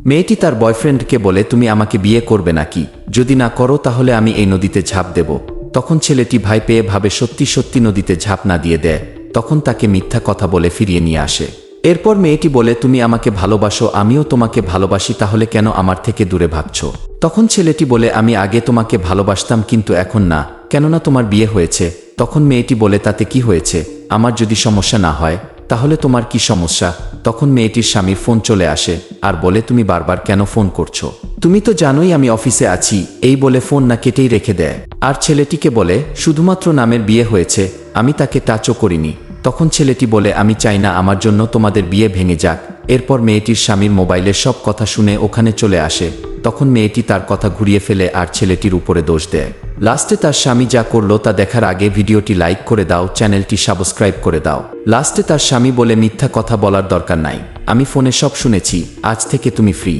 মেয়েটি তার বয়ফ্রেন্ডকে বলে, তুমি আমাকে বিয়ে করবে নাকি? যদি না করো তাহলে আমি এই নদীতে ঝাঁপ দেব। তখন ছেলেটি ভয় পেয়ে ভাবে সত্যি সত্যি নদীতে ঝাঁপ না দিয়ে দেয়। তখন তাকে মিথ্যা কথা বলে ফিরিয়ে নিয়ে আসে। এরপর মেয়েটি বলে, তুমি আমাকে ভালোবাসো, আমিও তোমাকে ভালোবাসি, তাহলে কেন আমার থেকে দূরে ভাগছো? তখন ছেলেটি বলে, আমি আগে তোমাকে ভালোবাসতাম কিন্তু এখন না, কেননা তোমার বিয়ে হয়েছে। তখন মেয়েটি বলে, তাতে কি হয়েছে? আমার যদি সমস্যা না হয় তাহলে তোমার কি সমস্যা? তখন মেয়েটির স্বামীর ফোন চলে আসে আর বলে, তুমি বারবার কেন ফোন করছো? তুমি তো জানোই আমি অফিসে আছি। এই বলে ফোন না কেটেই রেখে দেয়। আর ছেলেটিকে বলে, শুধুমাত্র নামের বিয়ে হয়েছে, আমি তাকে টাচও করিনি। তখন ছেলেটি বলে, আমি চাই না আমার জন্য তোমাদের বিয়ে ভেঙে যাক। এরপর মেয়েটির স্বামীর মোবাইলের সব কথা শুনে ওখানে চলে আসে। তখন মেয়েটি তার কথা ঘুরিয়ে ফেলে আর ছেলেটির উপরে দোষ দেয়। লাস্টে তার স্বামী যা করলো তা দেখার আগে ভিডিওটি লাইক করে দাও, চ্যানেলটি সাবস্ক্রাইব করে দাও। লাস্টে তার স্বামী বলে, মিথ্যা কথা বলার দরকার নাই, আমি ফোনে সব শুনেছি, আজ থেকে তুমি ফ্রি।